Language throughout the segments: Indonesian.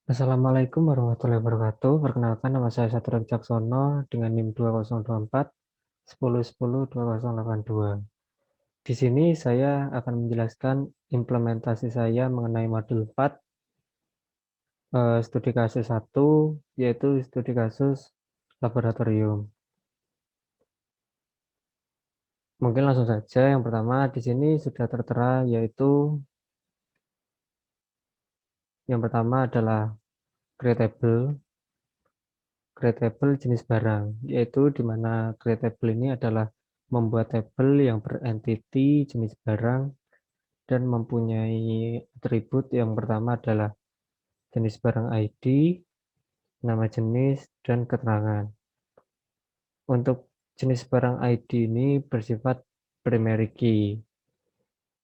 Assalamualaikum warahmatullahi wabarakatuh. Perkenalkan, nama saya Satrio Wicaksono dengan NIM 2024 1010 2082. Di sini saya akan menjelaskan implementasi saya mengenai modul 4 studi kasus 1, yaitu studi kasus laboratorium. Mungkin langsung saja. Yang pertama di sini sudah tertera, yaitu yang pertama adalah creatable jenis barang, yaitu di mana creatable ini adalah membuat tabel yang berentiti jenis barang dan mempunyai atribut. Yang pertama adalah jenis barang ID, nama jenis, dan keterangan. Untuk jenis barang ID ini bersifat primary key,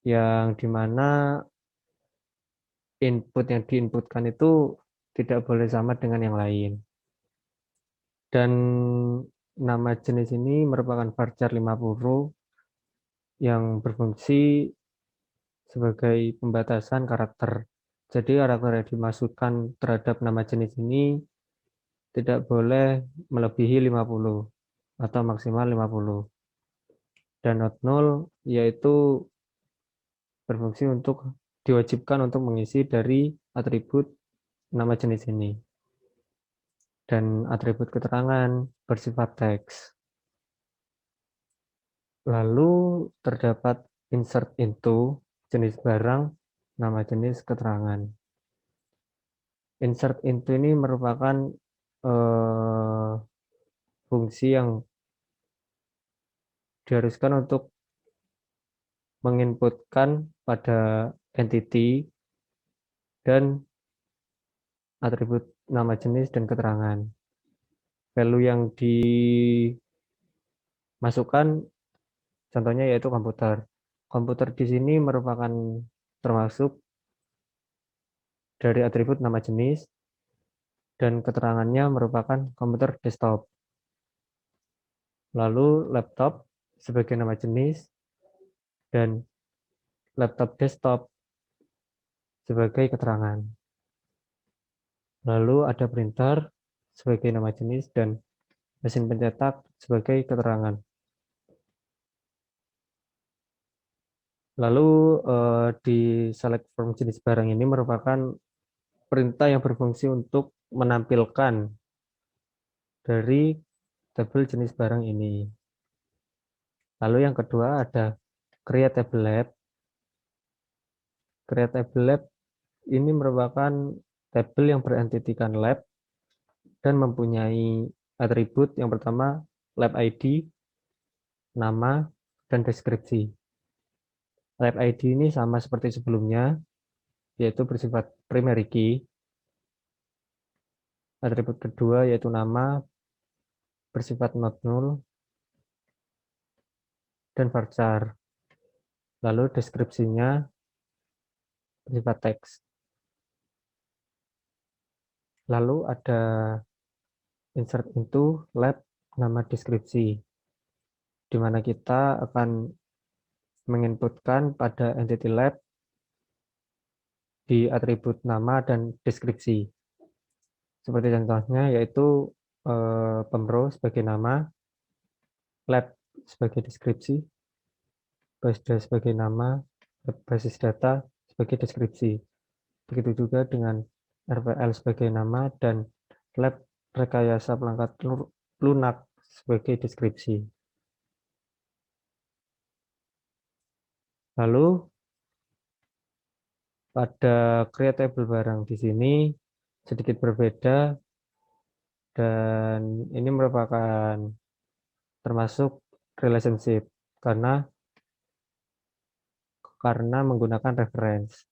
yang dimana input yang diinputkan itu tidak boleh sama dengan yang lain. Dan nama jenis ini merupakan varchar 50 yang berfungsi sebagai pembatasan karakter. Jadi karakter yang dimasukkan terhadap nama jenis ini tidak boleh melebihi 50 atau maksimal 50. Dan not null yaitu berfungsi untuk diwajibkan untuk mengisi dari atribut nama jenis ini. Dan atribut keterangan bersifat teks. Lalu terdapat insert into jenis barang, nama jenis, keterangan. Insert into ini merupakan fungsi yang diharuskan untuk menginputkan pada entity dan atribut nama jenis dan keterangan. Value yang dimasukkan contohnya yaitu komputer. Komputer di sini merupakan termasuk dari atribut nama jenis dan keterangannya merupakan komputer desktop. Lalu laptop sebagai nama jenis dan laptop desktop sebagai keterangan. Lalu ada printer sebagai nama jenis dan mesin pencetak sebagai keterangan. Lalu di select from jenis barang ini merupakan perintah yang berfungsi untuk menampilkan dari tabel jenis barang ini. Lalu yang kedua ada create table lab. Create table lab ini merupakan tabel yang berentitikan lab dan mempunyai atribut yang pertama lab ID, nama, dan deskripsi. Lab ID ini sama seperti sebelumnya, yaitu bersifat primary key. Atribut kedua yaitu nama bersifat not null dan varchar. Lalu deskripsinya bersifat teks. Lalu ada insert into lab nama deskripsi, di mana kita akan menginputkan pada entity lab di atribut nama dan deskripsi. Seperti contohnya yaitu pemro sebagai nama, lab sebagai deskripsi, BASDA sebagai nama, basis data sebagai deskripsi. Begitu juga dengan RPL sebagai nama dan lab rekayasa perangkat lunak sebagai deskripsi. Lalu pada creatable barang di sini sedikit berbeda dan ini merupakan termasuk relationship karena menggunakan reference.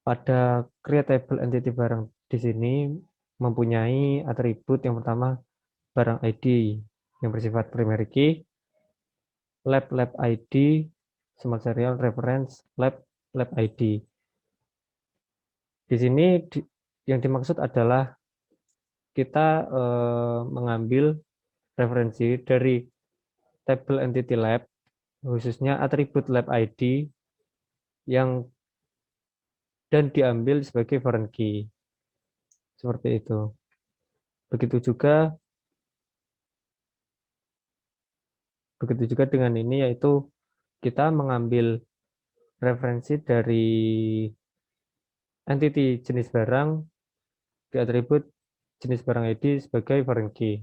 Pada creatable entity barang di sini mempunyai atribut yang pertama barang ID yang bersifat primary key, lab ID, smart serial reference lab ID. Di sini yang dimaksud adalah kita mengambil referensi dari table entity lab, khususnya atribut lab ID yang dan diambil sebagai foreign key. seperti itu. Begitu juga dengan ini, yaitu kita mengambil referensi dari entity jenis barang di atribut jenis barang ID sebagai foreign key.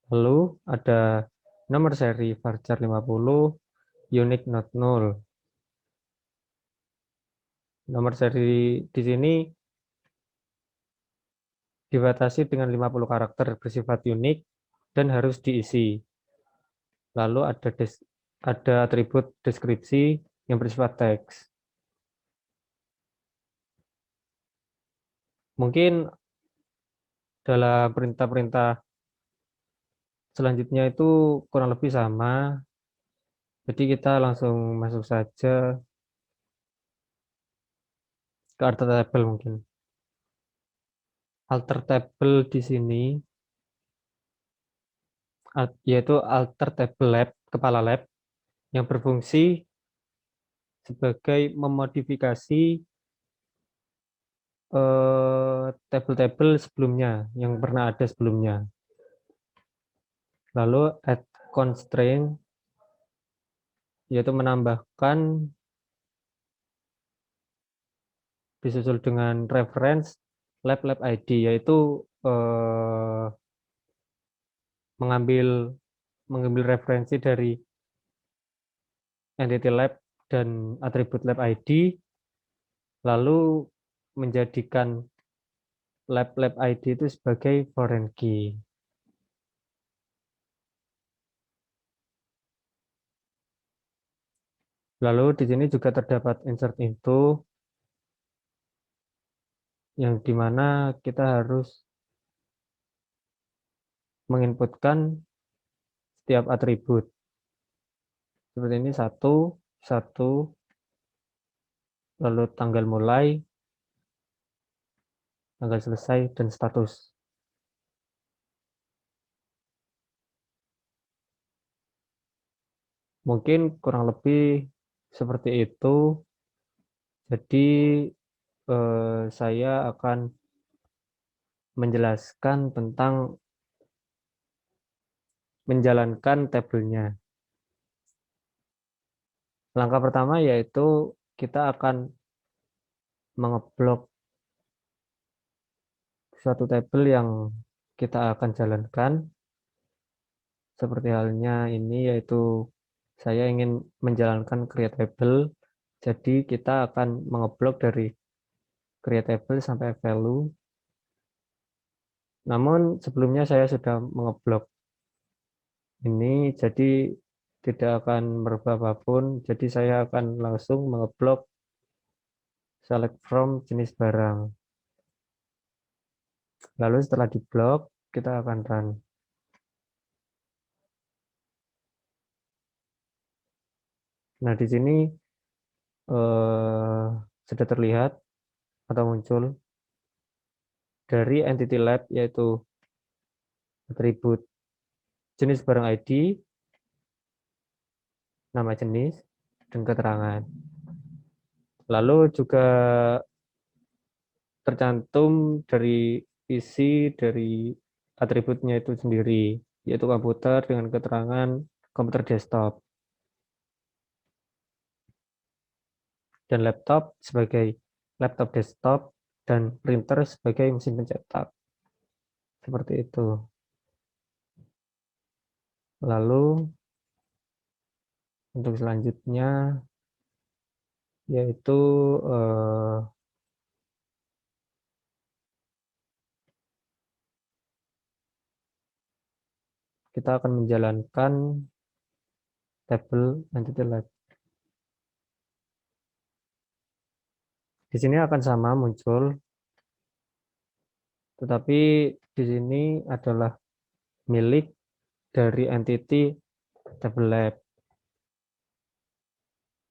Lalu ada nomor seri varchar 50, unique not null. Nomor seri di sini dibatasi dengan 50 karakter bersifat unik dan harus diisi. Lalu ada atribut deskripsi yang bersifat teks. Mungkin dalam perintah-perintah selanjutnya itu kurang lebih sama. Jadi kita langsung masuk saja ke alter table mungkin. Alter table di sini yaitu alter table lab, kepala lab yang berfungsi sebagai memodifikasi table-table sebelumnya yang pernah ada sebelumnya. Lalu add constraint yaitu menambahkan disusul dengan reference lab ID, yaitu mengambil referensi dari entity lab dan atribut lab ID, lalu menjadikan lab ID itu sebagai foreign key. Lalu di sini juga terdapat insert into, yang dimana kita harus menginputkan setiap atribut. Seperti ini satu, lalu tanggal mulai, tanggal selesai, dan status. Mungkin kurang lebih seperti itu. Jadi saya akan menjelaskan tentang menjalankan tabelnya. Langkah pertama yaitu kita akan mengeblok suatu tabel yang kita akan jalankan. Seperti halnya ini, yaitu saya ingin menjalankan create table. Jadi kita akan mengeblok dari create table sampai value. Namun sebelumnya saya sudah mengeblok ini, jadi tidak akan merubah apapun. Jadi saya akan langsung mengeblok select from jenis barang. Lalu setelah diblok, kita akan run. Nah, di sini sudah terlihat atau muncul dari entity lab, yaitu atribut jenis barang ID, nama jenis, dan keterangan. Lalu juga tercantum dari isi dari atributnya itu sendiri, yaitu komputer dengan keterangan komputer desktop, dan laptop sebagai laptop desktop, dan printer sebagai mesin pencetak. Seperti itu. Lalu untuk selanjutnya yaitu kita akan menjalankan tabel entity lab. Di sini akan sama muncul, tetapi di sini adalah milik dari entity tabel lab.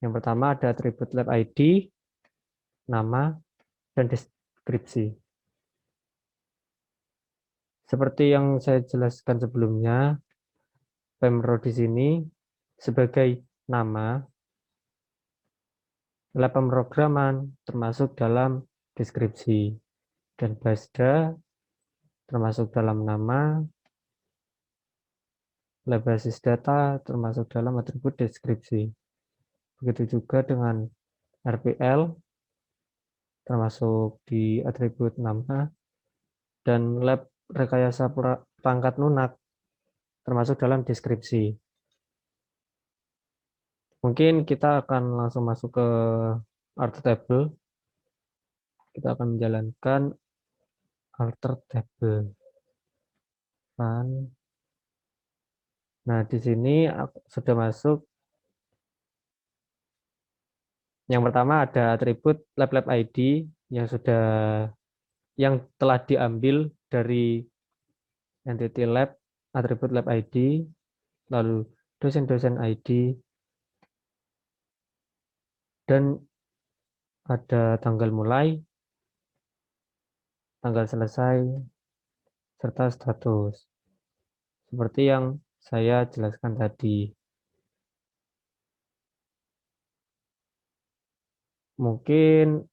Yang pertama ada atribut lab ID, nama, dan deskripsi. Seperti yang saya jelaskan sebelumnya, pemro di sini sebagai nama lab pemrograman termasuk dalam deskripsi, dan BASDA termasuk dalam nama, lab basis data termasuk dalam atribut deskripsi. Begitu juga dengan RPL termasuk di atribut nama, dan lab rekayasa perangkat lunak termasuk dalam deskripsi. Mungkin kita akan langsung masuk ke alter table. Kita akan menjalankan alter table. Nah, di sini sudah masuk. Yang pertama ada atribut lab ID yang telah diambil dari entity lab, atribut lab ID, lalu dosen-dosen ID, dan ada tanggal mulai, tanggal selesai, serta status. Seperti yang saya jelaskan tadi. Mungkin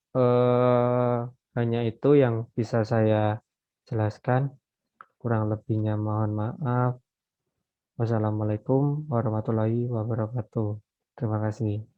hanya itu yang bisa saya jelaskan. Kurang lebihnya mohon maaf. Wassalamualaikum warahmatullahi wabarakatuh. Terima kasih.